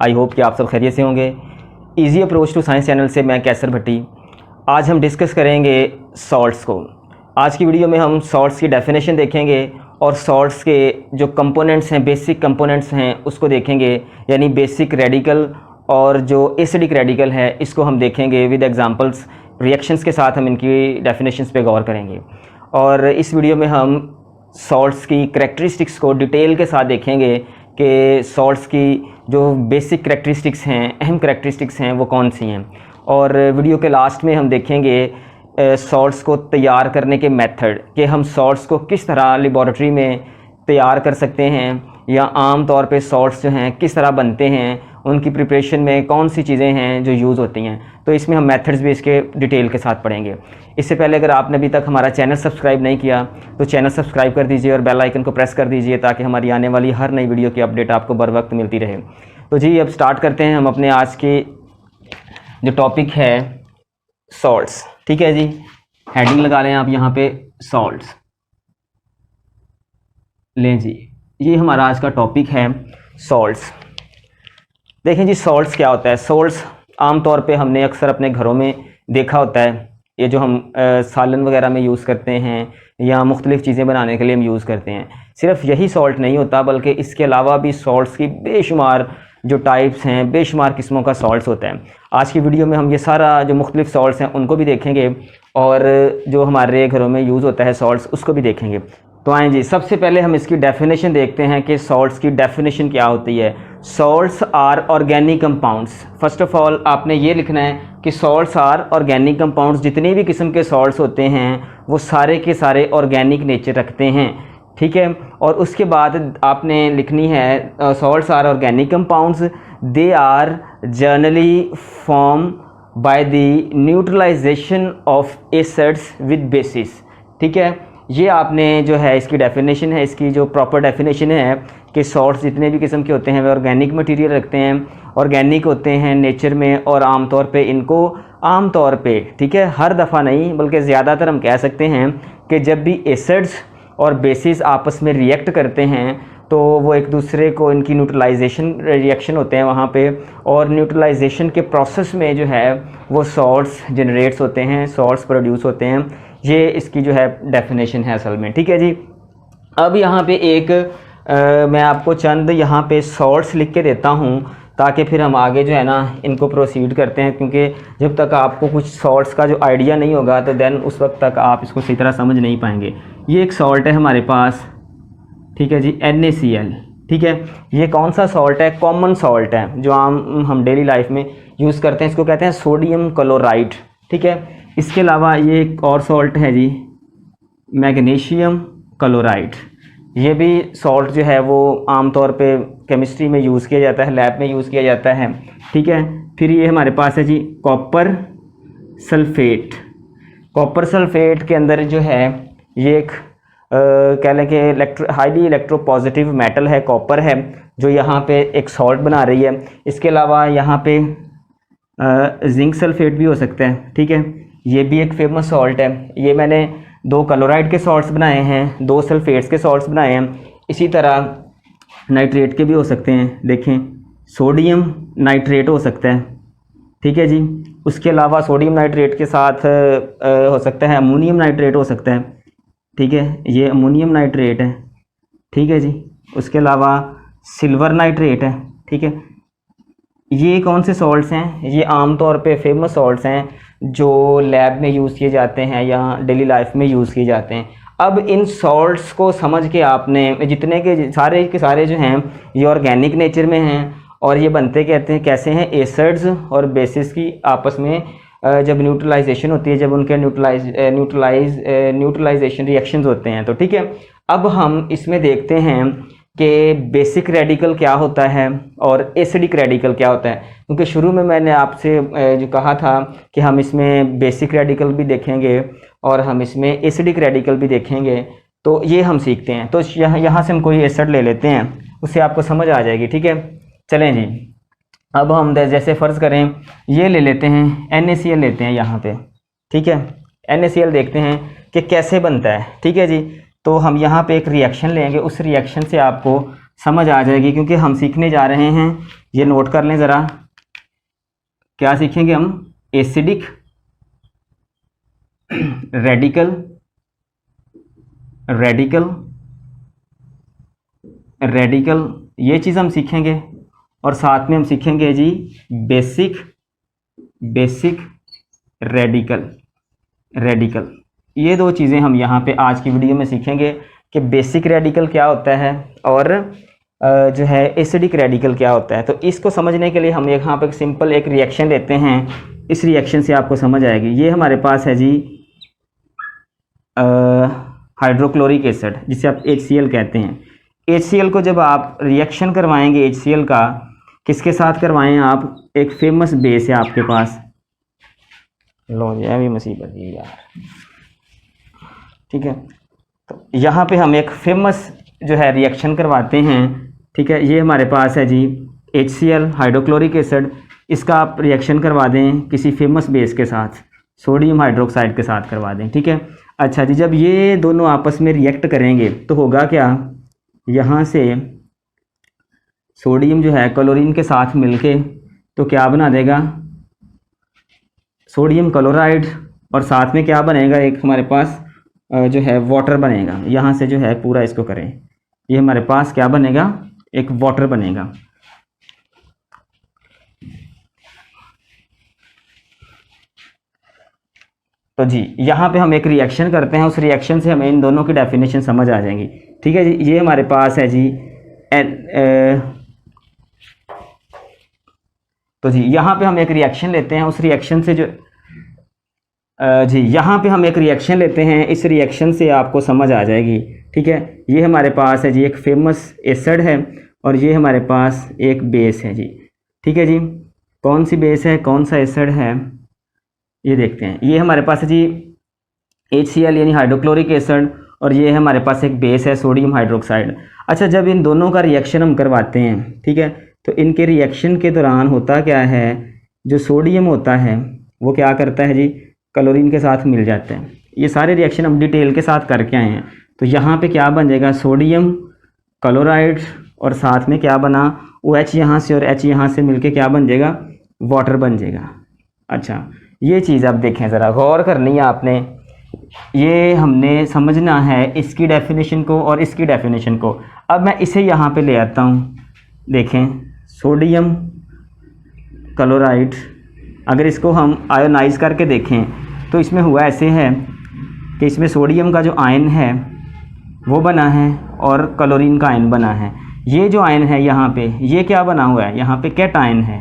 I hope कि आप सब खैरियत से होंगे। Easy approach to science channel से मैं कैसर भट्टी। आज हम डिस्कस करेंगे सॉल्ट्स को। आज की वीडियो में हम सॉल्ट्स की डेफिनेशन देखेंगे और सॉल्ट्स के जो कंपोनेंट्स हैं, बेसिक कंपोनेंट्स हैं, उसको देखेंगे। यानी बेसिक रेडिकल और जो एसिडिक रेडिकल है इसको हम देखेंगे विद एग्जांपल्स, रिएक्शंस के साथ हम इनकी डेफिनेशंस पे गौर करेंगे। और इस वीडियो में हम सॉल्ट्स की करैक्टरिस्टिक्स को डिटेल के साथ देखेंगे कि सॉल्ट्स की जो बेसिक करैक्टरिस्टिक्स हैं, अहम करैक्टरिस्टिक्स हैं, वो कौन सी हैं। और वीडियो के लास्ट में हम देखेंगे सॉल्ट्स को तैयार करने के मेथड, कि हम सॉल्ट्स को किस तरह लेबॉरेटरी में तैयार कर सकते हैं, या आम तौर पे सॉल्ट्स जो हैं किस तरह बनते हैं, उनकी प्रिपरेशन में कौन सी चीज़ें हैं जो यूज़ होती हैं। तो इसमें हम मेथड्स भी इसके डिटेल के साथ पढ़ेंगे। इससे पहले अगर आपने अभी तक हमारा चैनल सब्सक्राइब नहीं किया तो चैनल सब्सक्राइब कर दीजिए और बेल आइकन को प्रेस कर दीजिए ताकि हमारी आने वाली हर नई वीडियो की अपडेट आपको बर वक्त मिलती रहे। तो जी अब स्टार्ट करते हैं हम अपने आज के जो टॉपिक है सॉल्ट्स। ठीक है जी, हेडिंग लगा लें आप यहाँ पे, सॉल्ट्स लें जी। ये हमारा आज का टॉपिक है सॉल्ट्स। देखें जी, सॉल्ट्स क्या होता है। सॉल्ट्स आमतौर पे हमने अक्सर अपने घरों में देखा होता है। ये जो हम सालन वगैरह में यूज़ करते हैं या मुख्तलिफ़ चीज़ें बनाने के लिए हम यूज़ करते हैं। सिर्फ यही सॉल्ट नहीं होता बल्कि इसके अलावा भी सॉल्ट्स की बेशुमार जो टाइप्स हैं, बेशुमार किस्मों का सॉल्ट्स होता है। आज की वीडियो में हम ये सारा जो मुख्तलिफ़ सॉल्ट्स हैं उनको भी देखेंगे और जो हमारे घरों में यूज़ होता है सॉल्ट्स उसको भी देखेंगे। तो आएँ जी, सबसे पहले हम इसकी डेफिनेशन देखते हैं कि सॉल्ट्स की डेफिनेशन क्या होती है। Salts are organic compounds. First of all आपने ये लिखना है कि सॉल्ट्स आर ऑर्गेनिक कंपाउंड्स। जितने भी किस्म के सॉल्ट्स होते हैं वो सारे के सारे ऑर्गेनिक नेचर रखते हैं। ठीक है, और उसके बाद आपने लिखनी है salts are organic compounds, they are generally form by the neutralization of acids with bases. ठीक है, ये आपने जो है इसकी डेफिनेशन है, इसकी जो प्रॉपर डेफिनेशन है कि सॉल्ट्स जितने भी किस्म के होते हैं वे ऑर्गेनिक मटेरियल रखते हैं, ऑर्गेनिक होते हैं नेचर में, और आमतौर पे इनको आमतौर पे, ठीक है, हर दफ़ा नहीं बल्कि ज़्यादातर हम कह सकते हैं कि जब भी एसिड्स और बेसिस आपस में रिएक्ट करते हैं तो वो एक दूसरे को, इनकी न्यूट्रलाइजेशन रिएक्शन होते हैं वहाँ पे, और न्यूट्रलाइजेशन के प्रोसेस में जो है वो सॉल्ट्स जनरेट्स होते हैं, सॉल्ट्स प्रोड्यूस होते हैं। ये इसकी जो है डेफिनेशन है असल में। ठीक है जी, अब यहाँ पे एक मैं आपको चंद यहाँ पे सॉल्ट्स लिख के देता हूँ ताकि फिर हम आगे जो है ना इनको प्रोसीड करते हैं, क्योंकि जब तक आपको कुछ सॉल्ट्स का जो आइडिया नहीं होगा तो देन उस वक्त तक आप इसको सही तरह समझ नहीं पाएंगे। ये एक सॉल्ट है हमारे पास, ठीक है जी, NaCl। ठीक है, ये कौन सा सॉल्ट है? कॉमन सॉल्ट है जो आम हम डेली लाइफ में यूज़ करते हैं। इसको कहते हैं सोडियम क्लोराइड। ठीक है, इसके अलावा ये एक और सॉल्ट है जी, मैग्नीशियम क्लोराइड। ये भी सॉल्ट जो है वो आमतौर पे केमिस्ट्री में यूज़ किया जाता है, लैब में यूज़ किया जाता है। ठीक है, फिर ये हमारे पास है जी कॉपर सल्फेट। कॉपर सल्फेट के अंदर जो है ये एक कह लें कि हाईली इलेक्ट्रोपॉजिटिव मेटल है, कॉपर है, जो यहाँ पे एक सॉल्ट बना रही है। इसके अलावा यहाँ पे जिंक सल्फेट भी हो सकता है। ठीक है, ये भी एक फेमस सॉल्ट है। ये मैंने 2 क्लोराइड के सॉल्ट्स बनाए हैं, 2 सल्फेट्स के सॉल्ट्स बनाए हैं। इसी तरह नाइट्रेट के भी हो सकते हैं, देखें सोडियम नाइट्रेट हो सकता है। ठीक है जी, उसके अलावा सोडियम नाइट्रेट के साथ हो सकता है अमोनियम नाइट्रेट हो सकता है। ठीक है, ये अमोनियम नाइट्रेट है। ठीक है जी, उसके अलावा सिल्वर नाइट्रेट है। ठीक है, ये कौन से सॉल्ट्स हैं? ये आमतौर पे फेमस सॉल्ट्स हैं जो लैब में यूज़ किए जाते हैं या डेली लाइफ में यूज़ किए जाते हैं। अब इन सॉल्ट्स को समझ के आपने जितने के सारे जो हैं ये ऑर्गेनिक नेचर में हैं और ये बनते कहते हैं कैसे हैं, एसिड्स और बेसिस की आपस में जब न्यूट्रलाइजेशन होती है, जब उनके न्यूट्रलाइजेशन रिएक्शंस होते हैं। तो ठीक है, अब हम इसमें देखते हैं कि बेसिक रेडिकल क्या होता है और एसिडिक रेडिकल क्या होता है, क्योंकि शुरू में मैंने आपसे जो कहा था कि हम इसमें बेसिक रेडिकल भी देखेंगे और हम इसमें एसिडिक रेडिकल भी देखेंगे। तो ये हम सीखते हैं। तो यहाँ से हम कोई एसिड ले लेते हैं, उससे आपको समझ आ जाएगी। ठीक है, चलें जी, अब हम जैसे फ़र्ज़ करें ये ले लेते हैं, NaCl लेते हैं यहाँ पे। ठीक है, NaCl देखते हैं कि कैसे बनता है। ठीक है जी, तो हम यहाँ पे एक रिएक्शन लेंगे, उस रिएक्शन से आपको समझ आ जाएगी, क्योंकि हम सीखने जा रहे हैं, ये नोट कर लें ज़रा, क्या सीखेंगे हम? एसिडिक रेडिकल, रेडिकल, रेडिकल, ये चीज़ हम सीखेंगे। और साथ में हम सीखेंगे जी बेसिक, बेसिक रेडिकल, रेडिकल। ये दो चीज़ें हम यहाँ पे आज की वीडियो में सीखेंगे कि बेसिक रेडिकल क्या होता है और जो है एसिडिक रेडिकल क्या होता है। तो इसको समझने के लिए हम यहाँ पे सिंपल एक रिएक्शन लेते हैं, इस रिएक्शन से आपको समझ आएगी। ये हमारे पास है जी हाइड्रोक्लोरिक एसिड, जिसे आप HCl कहते हैं। HCl को जब आप रिएक्शन करवाएंगे HCl का, किसके साथ करवाएं आप? एक फेमस बेस है आपके पास, लो ये भी मुसीबत है यार, ठीक है। तो यहाँ पे हम एक फेमस जो है रिएक्शन करवाते हैं, ठीक है। ये हमारे पास है जी HCl हाइड्रोक्लोरिक एसिड, इसका आप रिएक्शन करवा दें किसी फेमस बेस के साथ, सोडियम हाइड्रोक्साइड के साथ करवा दें, ठीक है। अच्छा जी, जब ये दोनों आपस में रिएक्ट करेंगे तो होगा क्या? यहाँ से सोडियम जो है क्लोरीन के साथ मिलके तो क्या बना देगा? Sodium chloride. और साथ में क्या बनेगा? एक हमारे पास जो है वाटर बनेगा। यहाँ से जो है पूरा इसको करें, ये हमारे पास क्या बनेगा? एक वाटर बनेगा। तो जी यहाँ पे हम एक रिएक्शन करते हैं, उस रिएक्शन से हमें इन दोनों की डेफिनेशन समझ आ जाएंगी, ठीक है जी। ये हमारे पास है जी तो जी यहाँ पे हम एक रिएक्शन लेते हैं, उस रिएक्शन से जो जी यहाँ पे हम एक रिएक्शन लेते हैं, इस रिएक्शन से आपको समझ आ जाएगी, ठीक है। ये हमारे पास है जी एक फेमस एसिड है और ये हमारे पास एक बेस है जी, ठीक है जी। कौन सी बेस है, कौन सा एसिड है, ये देखते हैं। ये हमारे पास है जी HCl यानी हाइड्रोक्लोरिक एसिड, और ये हमारे पास एक बेस है सोडियम हाइड्रोक्साइड। अच्छा, जब इन दोनों का रिएक्शन हम करवाते हैं, ठीक है, तो इनके रिएक्शन के दौरान होता क्या है? जो सोडियम होता है वो क्या करता है जी? क्लोरीन के साथ मिल जाते हैं। ये सारे रिएक्शन हम डिटेल के साथ करके आए हैं। तो यहाँ पे क्या बन जाएगा? सोडियम क्लोराइड, और साथ में क्या बना? OH यहाँ से और H यहाँ से मिलके क्या बन जाएगा? वाटर बन जाएगा। अच्छा, ये चीज़ आप देखें, ज़रा गौर करनी है आपने, ये हमने समझना है इसकी डेफिनेशन को और इसकी डेफिनेशन को। अब मैं इसे यहाँ पे ले आता हूँ, देखें, सोडियम क्लोराइड, अगर इसको हम आयोनाइज करके देखें तो इसमें हुआ ऐसे है कि इसमें सोडियम का जो आयन है वो बना है और क्लोरीन का आयन बना है। ये जो आयन है यहाँ पे, ये क्या बना हुआ है? यहाँ पे कैटायन है,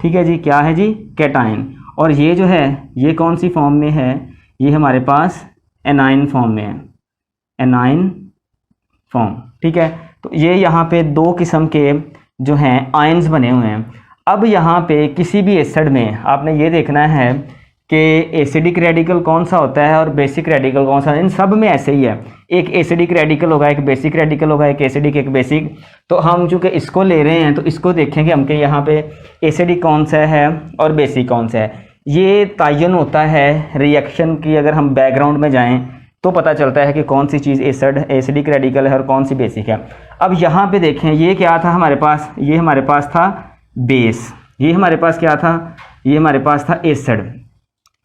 ठीक है जी। क्या है जी? कैटायन। और ये जो है ये कौन सी फॉर्म में है? ये हमारे पास एनाइन फॉर्म में है, एनाइन फॉर्म, ठीक है। तो ये यहाँ पे दो किस्म के जो हैं आयन्स बने हुए हैं। अब यहाँ पे किसी भी एसिड में आपने ये देखना है कि एसिडिक रेडिकल कौन सा होता है और बेसिक रेडिकल कौन सा। इन सब में ऐसे ही है, एक एसिडिक रेडिकल होगा, एक बेसिक रेडिकल होगा, एक एसिडिक एक बेसिक। तो हम चूँकि इसको ले रहे हैं तो इसको देखेंगे हम कि यहाँ पे एसिडिक कौन सा है और बेसिक कौन सा है। ये तयन होता है रिएक्शन की, अगर हम बैकग्राउंड में जाएँ तो पता चलता है कि कौन सी चीज़ एसिडिक रेडिकल है और कौन सी बेसिक है। अब यहाँ पे देखें, ये क्या था हमारे पास? ये हमारे पास था बेस, ये हमारे पास क्या था? ये हमारे पास था एसिड,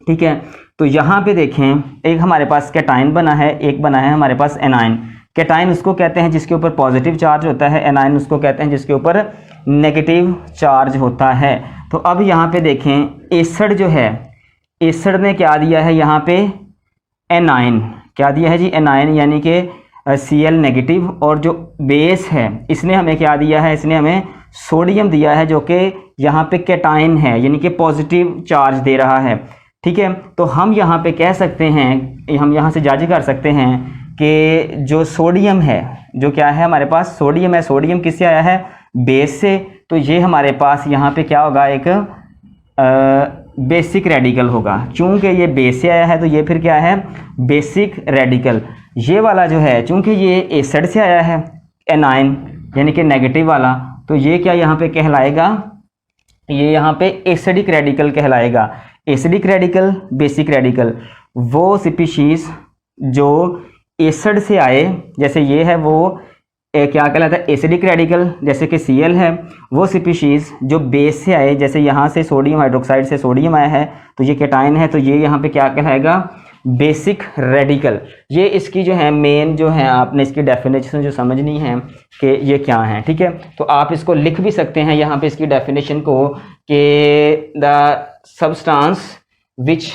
ठीक है। तो यहाँ पे देखें, एक हमारे पास कैटायन बना है, एक बना है हमारे पास एनायन। कैटायन उसको कहते हैं जिसके ऊपर पॉजिटिव चार्ज होता है, एनायन उसको कहते हैं जिसके ऊपर नेगेटिव चार्ज होता है। तो अब यहाँ पे देखें, एसिड जो है, एसिड ने क्या दिया है यहाँ पे? एनायन। क्या दिया है जी? एनायन, यानी कि Cl नेगेटिव। और जो बेस है इसने हमें क्या दिया है? इसने हमें सोडियम दिया है, जो कि यहाँ पे कैटायन है, यानी कि पॉजिटिव चार्ज दे रहा है, ठीक है। तो हम यहाँ पे कह सकते हैं, हम यहाँ से जज कर सकते हैं कि जो सोडियम है, जो क्या है हमारे पास? सोडियम है। सोडियम किससे आया है? बेस से। तो ये हमारे पास यहाँ पे क्या होगा? एक बेसिक रेडिकल होगा। चूँकि ये बेस से आया है तो ये फिर क्या है? Basic radical. ये वाला जो है, चूँकि ये एसिड से आया है, एनायन यानी कि नेगेटिव वाला, तो ये क्या यहाँ पे कहलाएगा? ये यहाँ पे एसिडिक रेडिकल कहलाएगा। एसिडिक रेडिकल, बेसिक रेडिकल, वो स्पीशीज़ जो एसिड से आए, जैसे ये है, वो क्या कहलाता है, एसिडिक रेडिकल, जैसे कि Cl है, वो स्पीशीज़ जो बेस से आए, जैसे यहाँ से सोडियम हाइड्रोक्साइड से सोडियम आया है तो ये कैटायन है, तो ये यहाँ पे क्या कहलाएगा, बेसिक रेडिकल। ये इसकी जो है मेन जो है, आपने इसकी डेफिनेशन जो समझनी है कि ये क्या है, ठीक है। तो आप इसको लिख भी सकते हैं यहाँ पे इसकी डेफिनेशन को कि the substance which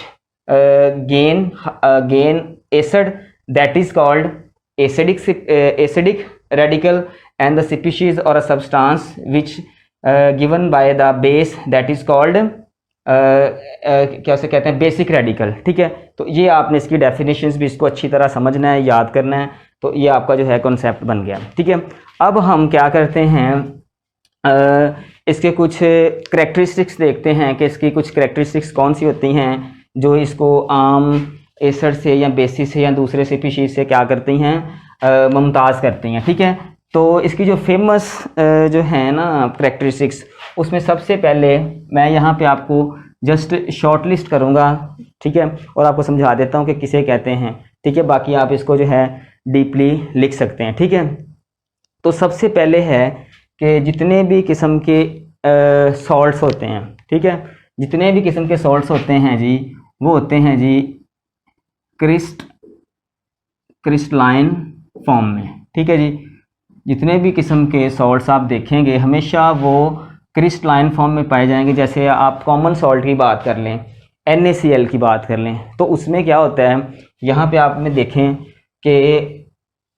gain acid that is called acidic radical and the species or a substance which given by the base that is called क्या से कहते हैं, बेसिक रेडिकल, ठीक है। तो ये आपने इसकी डेफिनेशंस भी इसको अच्छी तरह समझना है, याद करना है, तो ये आपका जो है कॉन्सेप्ट बन गया, ठीक है। अब हम क्या करते हैं, इसके कुछ करेक्टरिस्टिक्स देखते हैं कि इसकी कुछ करेक्टरिस्टिक्स कौन सी होती हैं जो इसको आम एसिड से या बेसिस से या दूसरे स्पीशीज से क्या करती हैं, मुमताज़ करती हैं, ठीक है। तो इसकी जो फेमस जो है ना करेक्टरिस्टिक्स, उसमें सबसे पहले मैं यहाँ पे आपको जस्ट शॉर्ट लिस्ट करूँगा, ठीक है, और आपको समझा देता हूँ कि किसे कहते हैं, ठीक है। बाकी आप इसको जो है डीपली लिख सकते हैं, ठीक है। तो सबसे पहले है कि जितने भी किस्म के सॉल्ट्स होते हैं, ठीक है, जितने भी किस्म के सॉल्ट्स होते हैं जी, वो होते हैं जी क्रिस्टलाइन फॉर्म में, ठीक है जी। जितने भी किस्म के सॉल्ट्स आप देखेंगे हमेशा वो क्रिस्टलाइन फॉर्म में पाए जाएंगे। जैसे आप कॉमन सॉल्ट की बात कर लें, NaCl की बात कर लें, तो उसमें क्या होता है, यहाँ पे आप में देखें कि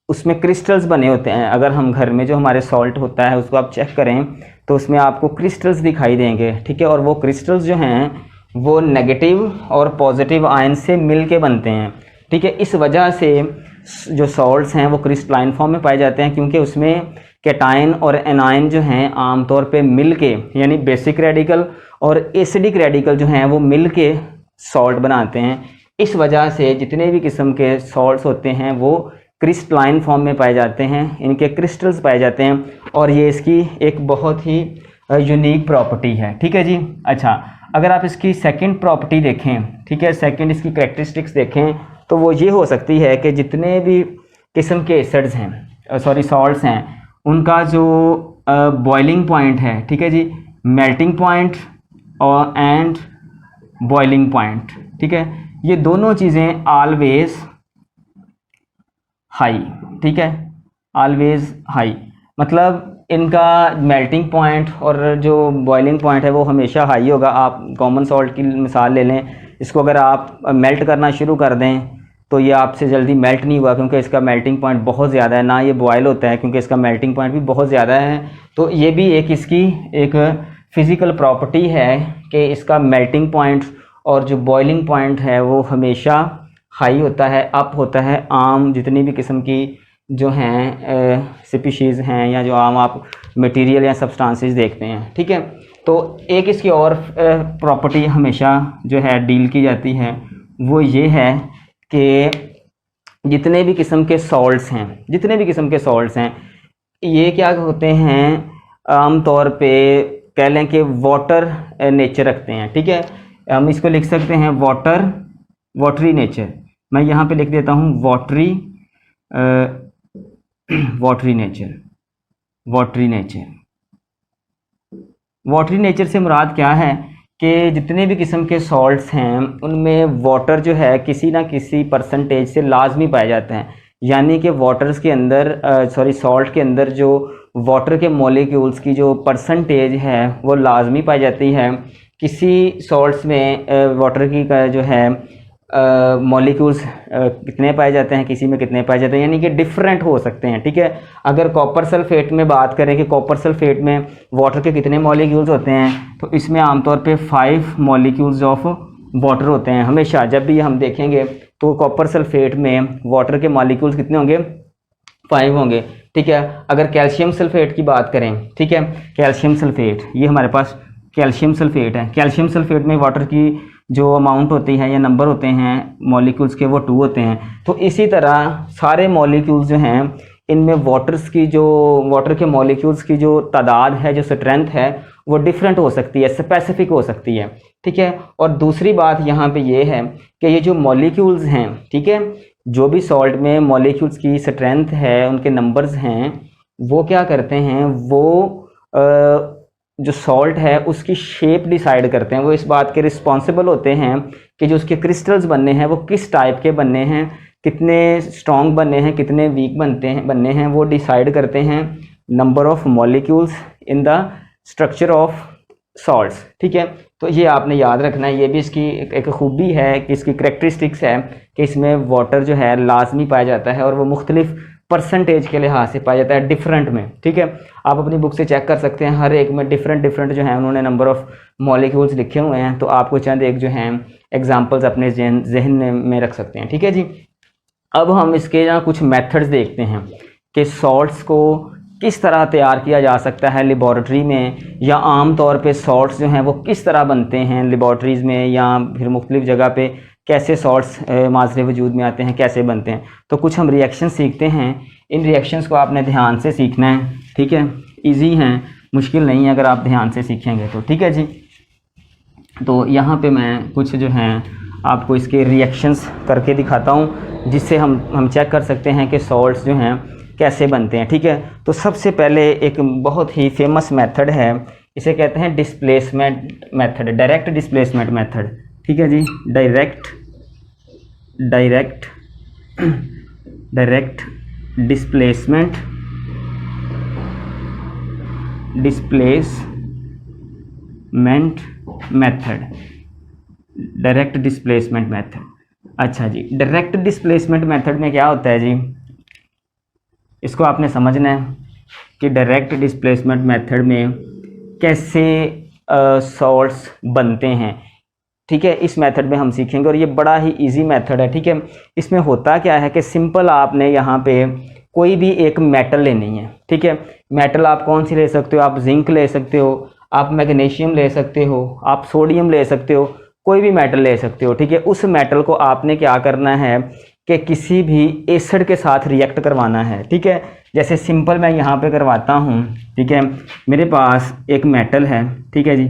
उसमें क्रिस्टल्स बने होते हैं। अगर हम घर में जो हमारे सॉल्ट होता है उसको आप चेक करें तो उसमें आपको क्रिस्टल्स दिखाई देंगे, ठीक है। और वो क्रिस्टल्स जो हैं वो नेगेटिव और पॉजिटिव आयन से मिल के बनते हैं, ठीक है। इस वजह से जो सॉल्ट्स हैं वो क्रिस्टलाइन फॉर्म में पाए जाते हैं, क्योंकि उसमें कैटायन और एनायन जो हैं आमतौर पे मिल के, यानी बेसिक रेडिकल और एसिडिक रेडिकल जो हैं वो मिल के सॉल्ट बनाते हैं। इस वजह से जितने भी किस्म के सॉल्ट्स होते हैं वो क्रिस्टलाइन फॉर्म में पाए जाते हैं, इनके क्रिस्टल्स पाए जाते हैं, और ये इसकी एक बहुत ही यूनिक प्रॉपर्टी है, ठीक है जी। अच्छा, अगर आप इसकी सेकंड प्रॉपर्टी देखें, ठीक है, सेकंड इसकी कैरेक्टरिस्टिक्स देखें, तो वो ये हो सकती है कि जितने भी किस्म के एसिड्स हैं, सॉल्ट्स हैं, उनका जो बॉइलिंग पॉइंट है, ठीक है जी, मेल्टिंग पॉइंट और एंड बॉइलिंग पॉइंट, ठीक है, ये दोनों चीज़ें ऑलवेज हाई, ठीक है, ऑलवेज हाई। मतलब इनका मेल्टिंग पॉइंट और जो बॉइलिंग पॉइंट है वो हमेशा हाई होगा। आप कॉमन सॉल्ट की मिसाल ले लें, इसको अगर आप मेल्ट करना शुरू कर दें तो ये आपसे जल्दी मेल्ट नहीं हुआ, क्योंकि इसका मेल्टिंग पॉइंट बहुत ज़्यादा है। ना ये बॉयल होता है क्योंकि इसका मेल्टिंग पॉइंट भी बहुत ज़्यादा है। तो ये भी एक इसकी एक फ़िज़िकल प्रॉपर्टी है कि इसका मेल्टिंग पॉइंट और जो बॉइलिंग पॉइंट है वो हमेशा हाई होता है, अप होता है। आम जितनी भी किस्म की जो हैं स्पीशीज़ हैं या जो आम आप मटेरियल या सब्सटेंसेस देखते हैं, ठीक है। तो एक इसकी और प्रॉपर्टी हमेशा जो है डील की जाती है वो ये है कि जितने भी किस्म के सॉल्ट्स हैं, ये क्या होते हैं, आम तौर पे कह लें कि वाटर नेचर रखते हैं, ठीक है। हम इसको लिख सकते हैं वाटरी नेचर। मैं यहाँ पे लिख देता हूँ वाटरी नेचर से मुराद क्या है कि जितने भी किस्म के सॉल्ट्स हैं उनमें वाटर जो है किसी ना किसी परसेंटेज से लाजमी पाए जाते हैं। यानी कि वाटर्स के अंदर सॉल्ट के अंदर जो वाटर के मॉलिक्यूल्स की जो परसेंटेज है वो लाजमी पाई जाती है। किसी सॉल्ट्स में वाटर की का जो है मॉलिक्यूल्स कितने पाए जाते हैं, किसी में कितने पाए जाते हैं, यानी कि डिफरेंट हो सकते हैं, ठीक है। अगर कॉपर सल्फेट में बात करें कि कॉपर सल्फेट में वाटर के कितने मॉलिक्यूल्स होते हैं, तो इसमें आमतौर पे 5 मॉलिक्यूल्स ऑफ वाटर होते हैं। हमेशा जब भी हम देखेंगे तो कॉपर सल्फेट में वाटर के मॉलिक्यूल्स कितने होंगे, 5 होंगे, ठीक है। अगर कैल्शियम सल्फेट की बात करें, ठीक है, कैल्शियम सल्फेट, ये हमारे पास कैल्शियम सल्फेट है। कैल्शियम सल्फेट में वाटर की जो अमाउंट होती है या नंबर होते हैं मॉलिक्यूल्स के वो 2 होते हैं। तो इसी तरह सारे मॉलिक्यूल्स जो हैं इनमें वाटर के मॉलिक्यूल्स की जो तादाद है, जो स्ट्रेंथ है, वो डिफरेंट हो सकती है, स्पेसिफिक हो सकती है, ठीक है। और दूसरी बात यहाँ पे ये है कि ये जो मॉलिक्यूल्स हैं, ठीक है, जो भी सॉल्ट में मॉलिक्यूल्स की स्ट्रेंथ है, उनके नंबर्स हैं, वो क्या करते हैं, वो जो सॉल्ट है उसकी शेप डिसाइड करते हैं। वो इस बात के रिस्पॉन्सिबल होते हैं कि जो उसके क्रिस्टल्स बनने हैं वो किस टाइप के बनने हैं, कितने स्ट्रॉन्ग बनने हैं, कितने वीक बनने हैं, वो डिसाइड करते हैं number of molecules in the structure of salts. ठीक है, तो ये आपने याद रखना है, ये भी इसकी एक खूबी है कि इसकी करेक्टरिस्टिक्स है कि इसमें वाटर जो है लाजमी पाया जाता है और वो मुख्तलिफ परसेंटेज के लिहाज से पाया जाता है डिफरेंट में। ठीक है, आप अपनी बुक से चेक कर सकते हैं, हर एक में डिफरेंट जो है उन्होंने नंबर ऑफ मॉलिक्यूल्स लिखे हुए हैं, तो आपको चंद एक जो हैं एग्जांपल्स अपने जहन में रख सकते हैं। ठीक है जी, अब हम इसके यहाँ कुछ मेथड्स देखते हैं कि सॉल्ट्स को किस तरह तैयार किया जा सकता है लेबॉरेटरी में, या आम तौर पे सॉल्ट्स जो हैं वो किस तरह बनते हैं लेबॉरेटरीज़ में, या फिर मुख्तलिफ जगह पे कैसे सॉल्ट्स माजरे वजूद में आते हैं, कैसे बनते हैं। तो कुछ हम रिएक्शन सीखते हैं, इन रिएक्शंस को आपने ध्यान से सीखना है। ठीक है, ईजी हैं, मुश्किल नहीं है अगर आप ध्यान से सीखेंगे तो। ठीक है जी, तो यहाँ पे मैं कुछ जो हैं आपको इसके रिएक्शंस करके दिखाता हूँ जिससे हम चेक कर सकते हैं कि सॉल्ट्स जो हैं कैसे बनते हैं। ठीक है, तो सबसे पहले एक बहुत ही फेमस मेथड है, इसे कहते हैं displacement method, direct displacement method. ठीक है जी, direct displacement method, direct displacement method. अच्छा जी, डायरेक्ट डिस्प्लेसमेंट मेथड में क्या होता है जी, इसको आपने समझना है कि डायरेक्ट डिस्प्लेसमेंट मेथड में कैसे सॉल्ट्स बनते हैं। ठीक है, इस मेथड में हम सीखेंगे और ये बड़ा ही इजी मेथड है। ठीक है, इसमें होता क्या है कि सिंपल आपने यहाँ पे कोई भी एक मेटल लेनी है। ठीक है, मेटल आप कौन सी ले सकते हो, आप जिंक ले सकते हो, आप मैग्नीशियम ले सकते हो, आप सोडियम ले सकते हो, कोई भी मेटल ले सकते हो। ठीक है, उस मेटल को आपने क्या करना है कि किसी भी एसिड के साथ रिएक्ट करवाना है। ठीक है, जैसे सिंपल मैं यहाँ पे करवाता हूँ। ठीक है, मेरे पास एक मेटल है। ठीक है जी,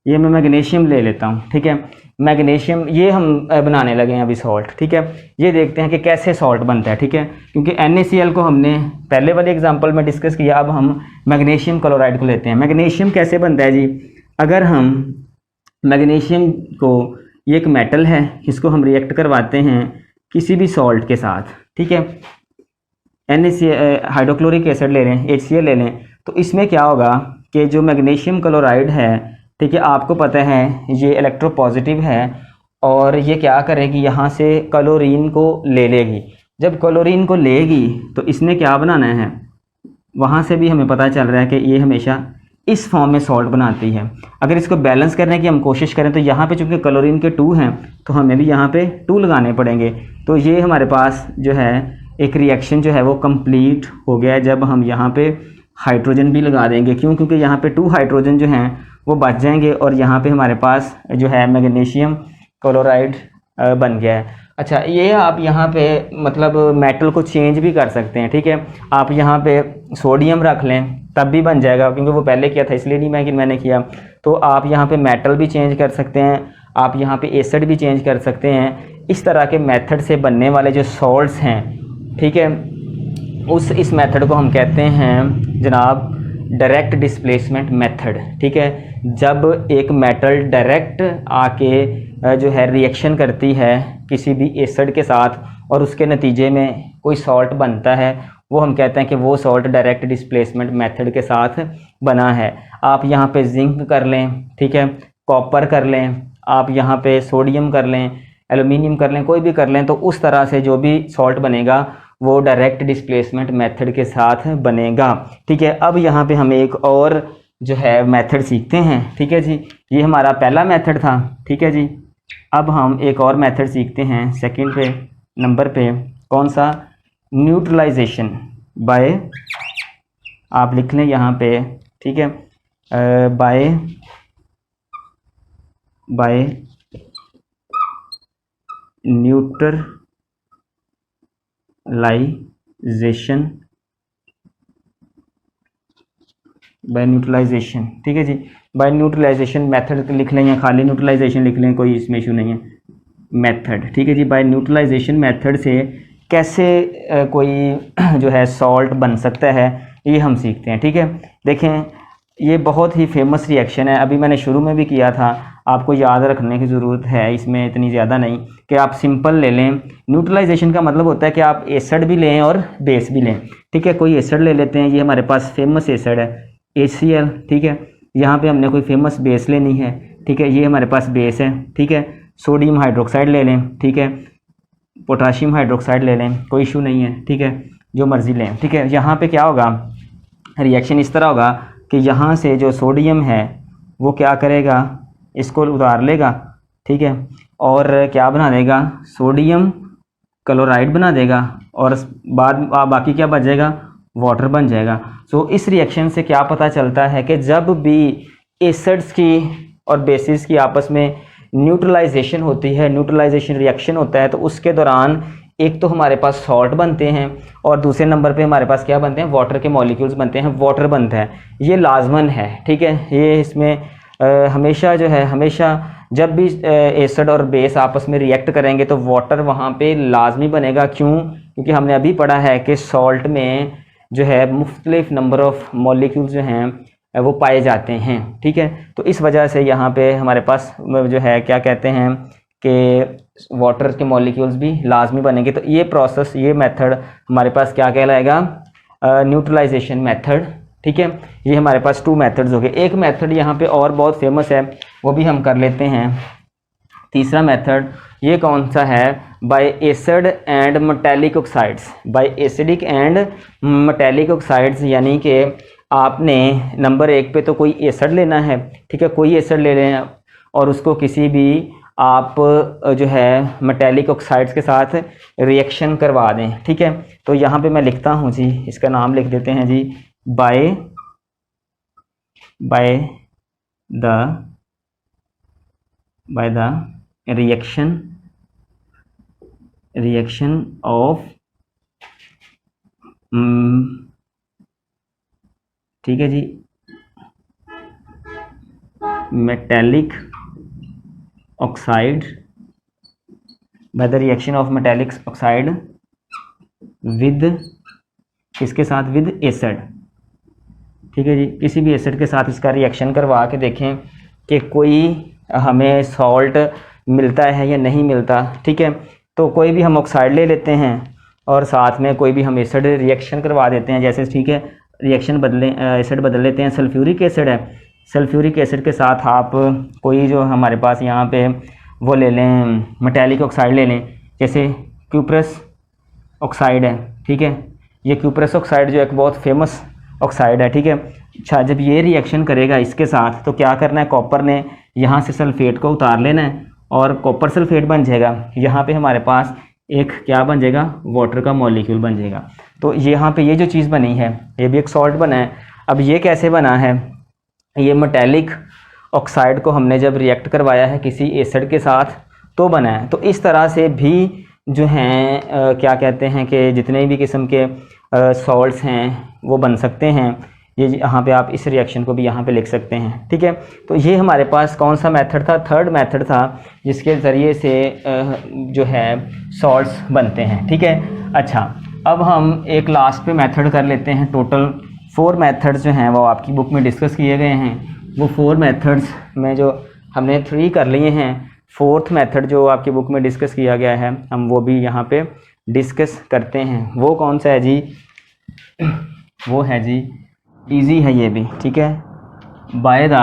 ये मैं मैग्नीशियम ले लेता हूँ। ठीक है, मैग्नीशियम ये हम बनाने लगे हैं अभी सॉल्ट। ठीक है, ये देखते हैं कि कैसे सॉल्ट बनता है। ठीक है, क्योंकि NaCl को हमने पहले वाले एग्जांपल में डिस्कस किया, अब हम मैग्नीशियम क्लोराइड को लेते हैं। मैग्नीशियम कैसे बनता है जी, अगर हम मैग्नीशियम को, ये एक मेटल है, इसको हम रिएक्ट करवाते हैं किसी भी सॉल्ट के साथ। ठीक है, हाइड्रोक्लोरिक एसिड ले लें, HCl ले लें, तो इसमें क्या होगा कि जो मैग्नीशियम क्लोराइड है, ठीक है, आपको पता है ये इलेक्ट्रोपॉजिटिव है और ये क्या करेगी, यहाँ से क्लोरीन को ले लेगी। जब क्लोरीन को लेगी तो इसने क्या बनाना है, वहाँ से भी हमें पता चल रहा है कि ये हमेशा इस फॉर्म में सॉल्ट बनाती है। अगर इसको बैलेंस करने की हम कोशिश करें तो यहाँ पे चूँकि क्लोरीन के 2 हैं तो हमें भी यहाँ पे 2 लगाने पड़ेंगे। तो ये हमारे पास जो है एक रिएक्शन जो है वो कंप्लीट हो गया है जब हम यहाँ पे हाइड्रोजन भी लगा देंगे। क्यों, क्योंकि यहाँ पे 2 हाइड्रोजन जो हैं वो बच जाएंगे और यहाँ पे हमारे पास जो है मैग्नीशियम क्लोराइड बन गया है। अच्छा, ये आप यहाँ पे मतलब मेटल को चेंज भी कर सकते हैं। ठीक है, आप यहाँ पे सोडियम रख लें तब भी बन जाएगा, क्योंकि वो पहले किया था इसलिए नहीं मैंने किया। तो आप यहाँ पे मेटल भी चेंज कर सकते हैं, आप यहाँ पे एसिड भी चेंज कर सकते हैं। इस तरह के मेथड से बनने वाले जो सॉल्ट्स हैं, ठीक है, इस मेथड को हम कहते हैं जनाब डायरेक्ट डिस्प्लेसमेंट मेथड। ठीक है, जब एक मेटल डायरेक्ट आके जो है रिएक्शन करती है किसी भी एसिड के साथ और उसके नतीजे में कोई सॉल्ट बनता है, वो हम कहते हैं कि वो सॉल्ट डायरेक्ट डिस्प्लेसमेंट मेथड के साथ बना है। आप यहाँ पे जिंक कर लें, ठीक है, कॉपर कर लें, आप यहाँ पे सोडियम कर लें, एल्यूमिनियम कर लें, कोई भी कर लें, तो उस तरह से जो भी सॉल्ट बनेगा वो डायरेक्ट डिस्प्लेसमेंट मेथड के साथ बनेगा। ठीक है, अब यहाँ पे हम एक और जो है मेथड सीखते हैं। ठीक है जी, ये हमारा पहला मेथड था। ठीक है जी, अब हम एक और मेथड सीखते हैं सेकंड पे नंबर पे, कौन सा, न्यूट्रलाइजेशन बाय, आप लिख लें यहाँ पे, ठीक है, बाय न्यूट्रलाइजेशन। ठीक है जी, बाय न्यूट्रलाइजेशन मेथड लिख लें या खाली न्यूट्रलाइजेशन लिख लें, कोई इसमें इशू नहीं है, मेथड। ठीक है जी, बाय न्यूट्रलाइजेशन मेथड से कैसे कोई जो है सॉल्ट बन सकता है ये हम सीखते हैं। ठीक है, देखें ये बहुत ही फेमस रिएक्शन है, अभी मैंने शुरू में भी किया था, आपको याद रखने की ज़रूरत है, इसमें इतनी ज़्यादा नहीं कि आप सिंपल ले लें। न्यूट्रलाइजेशन का मतलब होता है कि आप एसिड भी लें और बेस भी लें। ठीक है, कोई एसिड ले लेते हैं, ये हमारे पास फेमस एसिड है HCl। ठीक है, यहाँ पे हमने कोई फेमस बेस लेनी है। ठीक है, ये हमारे पास बेस है। ठीक है, सोडियम हाइड्रोक्साइड ले लें। ठीक है, पोटाशियम हाइड्रोक्साइड ले लें, कोई इशू नहीं है। ठीक है, जो मर्ज़ी लें। ठीक है, यहाँ पे क्या होगा, रिएक्शन इस तरह होगा कि यहाँ से जो सोडियम है वो क्या करेगा, इसको उतार लेगा। ठीक है, और क्या बना देगा, सोडियम क्लोराइड बना देगा, और बाद बाकी क्या बच जाएगा, वाटर बन जाएगा। सो इस रिएक्शन से क्या पता चलता है कि जब भी एसिड्स की और बेसिस की आपस में न्यूट्रलाइजेशन होती है, न्यूट्रलाइजेशन रिएक्शन होता है, तो उसके दौरान एक तो हमारे पास सॉल्ट बनते हैं और दूसरे नंबर पे हमारे पास क्या बनते हैं, वाटर के मॉलिक्यूल्स बनते हैं, वाटर बनता है। ये लाजमन है। ठीक है, ये इसमें हमेशा जो है, हमेशा जब भी एसिड और बेस आपस में रिएक्ट करेंगे तो वाटर वहाँ पे लाजमी बनेगा। क्यों? क्योंकि हमने अभी पढ़ा है कि सॉल्ट में जो है मुख्तलिफ नंबर ऑफ मॉलिक्यूल्स जो हैं वो पाए जाते हैं। ठीक है, तो इस वजह से यहाँ पे हमारे पास जो है क्या कहते हैं कि वाटर के मॉलिक्यूल्स भी लाजमी बनेंगे। तो ये प्रोसेस, ये मेथड हमारे पास क्या कहलाएगा, न्यूट्रलाइजेशन मेथड। ठीक है, ये हमारे पास 2 मेथड्स हो गए। एक मेथड यहाँ पे और बहुत फेमस है, वो भी हम कर लेते हैं। तीसरा मेथड ये कौन सा है, by acid and metallic oxides. By acidic and metallic oxides, यानी कि आपने नंबर 1 पे तो कोई एसिड लेना है। ठीक है, कोई एसिड ले लें और उसको किसी भी आप जो है मेटेलिक ऑक्साइड्स के साथ रिएक्शन करवा दें। ठीक है, तो यहाँ पे मैं लिखता हूँ जी, इसका नाम लिख देते हैं जी, बाय द रिएक्शन ऑफ ठीक है जी, metallic oxide, by the reaction of metallic oxide with, इसके साथ विद एसिड। ठीक है जी, किसी भी एसिड के साथ इसका रिएक्शन करवा के देखें कि कोई हमें सॉल्ट मिलता है या नहीं मिलता। ठीक है, तो कोई भी हम ऑक्साइड ले लेते हैं और साथ में कोई भी हम एसिड रिएक्शन करवा देते हैं। जैसे ठीक है, रिएक्शन एसिड बदल लेते हैं, सल्फ्यूरिक एसिड है, सल्फ्यूरिक एसिड के साथ आप कोई जो हमारे पास यहाँ पे वो ले लें, मेटेलिक ऑक्साइड ले लें, जैसे क्यूप्रस ऑक्साइड है। ठीक है, ये क्यूप्रस ऑक्साइड जो एक बहुत फेमस ऑक्साइड है। ठीक है, अच्छा, जब ये रिएक्शन करेगा इसके साथ तो क्या करना है, कॉपर ने यहाँ से सल्फेट को उतार लेना है और कॉपर सल्फेट बन जाएगा। यहाँ पे हमारे पास एक क्या बन जाएगा, वाटर का मॉलिक्यूल बन जाएगा। तो यहाँ पे ये जो चीज़ बनी है, ये भी एक सॉल्ट बना है। अब ये कैसे बना है, ये मेटेलिक ऑक्साइड को हमने जब रिएक्ट करवाया है किसी एसिड के साथ तो बना है। तो इस तरह से भी जो हैं क्या कहते हैं कि जितने भी किस्म के सॉल्ट्स हैं वो बन सकते हैं। ये यहाँ पे आप इस रिएक्शन को भी यहाँ पे लिख सकते हैं। ठीक है, तो ये हमारे पास कौन सा मेथड था, थर्ड मेथड था, जिसके ज़रिए से जो है सॉल्ट्स बनते हैं। ठीक है, अच्छा, अब हम एक लास्ट पे मेथड कर लेते हैं। टोटल 4 मेथड्स जो हैं वो आपकी बुक में डिस्कस किए गए हैं। वो 4 मेथड्स में जो हमने 3 कर लिए हैं, 4th मेथड जो आपकी बुक में डिस्कस किया गया है हम वो भी यहाँ पे डिस्कस करते हैं। वो कौन सा है जी, वो है जी, इजी है ये भी। ठीक है, bye the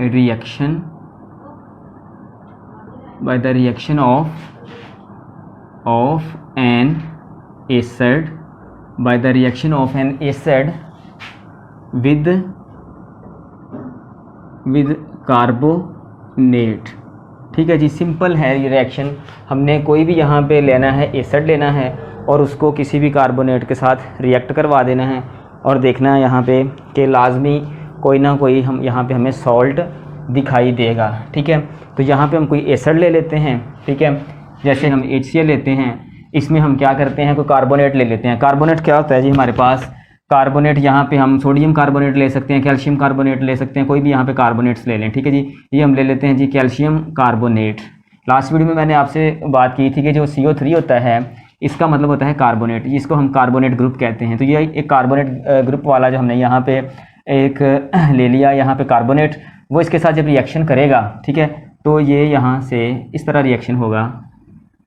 reaction of N acid, bye the reaction of N acid with carbonate. ठीक है जी, सिंपल है ये रिएक्शन। हमने कोई भी यहाँ पे लेना है, एसिड लेना है और उसको किसी भी कार्बोनेट के साथ रिएक्ट करवा देना है और देखना है यहाँ पे कि लाजमी कोई ना कोई हम यहाँ पे हमें सॉल्ट दिखाई देगा। ठीक है, तो यहाँ पे हम कोई एसिड ले लेते हैं। ठीक है, जैसे हम HCl लेते हैं, इसमें हम क्या करते हैं, कोई कार्बोनेट ले लेते हैं। कार्बोनेट क्या होता है जी, हमारे पास कार्बोनेट यहाँ पे हम सोडियम कार्बोनेट ले सकते हैं, कैल्शियम कार्बोनेट ले सकते हैं, कोई भी यहाँ पे कार्बोनेट्स ले लें। ठीक है जी, ये हम ले लेते हैं जी कैल्शियम कार्बोनेट। लास्ट वीडियो में मैंने आपसे बात की थी कि जो CO3 होता है इसका मतलब होता है कार्बोनेट, इसको हम कार्बोनेट ग्रुप कहते हैं। तो ये एक कार्बोनेट ग्रुप वाला जो हमने यहाँ पे एक ले लिया यहाँ पे कार्बोनेट, वो इसके साथ जब रिएक्शन करेगा, ठीक है, तो ये यहाँ से इस तरह रिएक्शन होगा।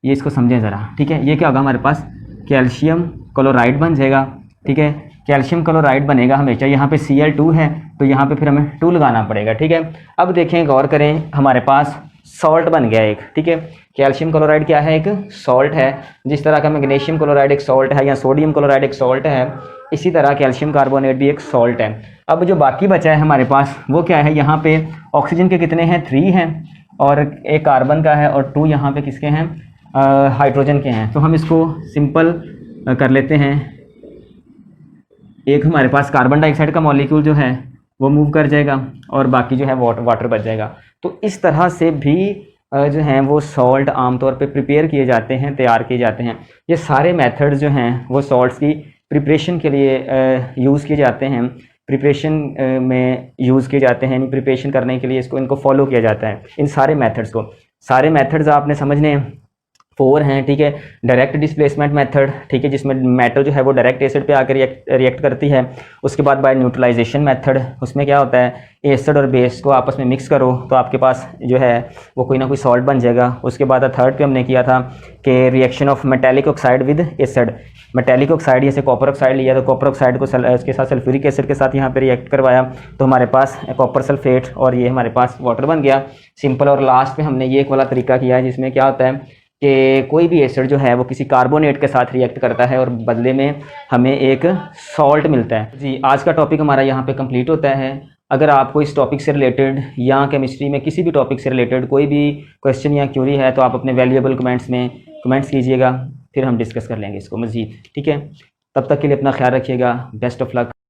ये इसको समझें ज़रा, ठीक है। ये क्या होगा, हमारे पास कैल्शियम क्लोराइड बन जाएगा, ठीक है। कैल्शियम क्लोराइड बनेगा हमेशा, यहाँ पे Cl2 है तो यहाँ पे फिर हमें 2 लगाना पड़ेगा, ठीक है। अब देखें, गौर करें, हमारे पास सॉल्ट बन गया एक, ठीक है। कैल्शियम क्लोराइड क्या है, एक सॉल्ट है। जिस तरह का मैग्नीशियम क्लोराइड एक सॉल्ट है या सोडियम क्लोराइड एक सॉल्ट है, इसी तरह कैल्शियम कार्बोनेट भी एक सॉल्ट है। अब जो बाकी बचा है हमारे पास वो क्या है, यहाँ पे ऑक्सीजन के कितने हैं, 3 हैं, और एक कार्बन का है, और 2 यहाँ पे किसके हैं, हाइड्रोजन के हैं। तो हम इसको सिंपल कर लेते हैं। एक हमारे पास कार्बन डाइऑक्साइड का मॉलिक्यूल जो है वो मूव कर जाएगा और बाकी जो है वाटर बच जाएगा। तो इस तरह से भी जो हैं वो सॉल्ट आमतौर पे प्रिपेयर किए जाते हैं, तैयार किए जाते हैं। ये सारे मेथड्स जो हैं वो सॉल्ट्स की प्रिपरेशन के लिए यूज़ किए जाते हैं, प्रिपरेशन में यूज़ किए जाते हैं, प्रिपरेशन करने के लिए इनको फॉलो किया जाता है, इन सारे मेथड्स को। सारे मेथड्स आपने समझने 4 हैं, ठीक है। डायरेक्ट डिस्प्लेसमेंट मेथड, ठीक है, जिसमें मेटल जो है वो डायरेक्ट एसिड पे आकर रिएक्ट करती है। उसके बाद बाय न्यूट्रलाइजेशन मेथड, उसमें क्या होता है, एसिड और बेस को आपस में मिक्स करो तो आपके पास जो है वो कोई ना कोई सॉल्ट बन जाएगा। उसके बाद थर्ड पे हमने किया था कि reaction of metallic oxide with acid. Metallic oxide जैसे कॉपर ऑक्साइड लिया तो कॉपर ऑक्साइड को उसके साथ सल्फ्यूरिक एसिड के साथ यहाँ पे रिएक्ट करवाया तो हमारे पास कॉपर सल्फेट और ये हमारे पास वाटर बन गया, सिंपल। और लास्ट में हमने ये एक वाला तरीका किया है जिसमें क्या होता है कि कोई भी एसिड जो है वो किसी कार्बोनेट के साथ रिएक्ट करता है और बदले में हमें एक सॉल्ट मिलता है। जी, आज का टॉपिक हमारा यहाँ पे कंप्लीट होता है। अगर आपको इस टॉपिक से रिलेटेड या केमिस्ट्री में किसी भी टॉपिक से रिलेटेड कोई भी क्वेश्चन या क्यूरी है तो आप अपने वैल्यूएबल कमेंट्स में कमेंट्स कीजिएगा, फिर हम डिस्कस कर लेंगे इसको मज़ीद, ठीक है। तब तक के लिए अपना ख्याल रखिएगा। Best of luck.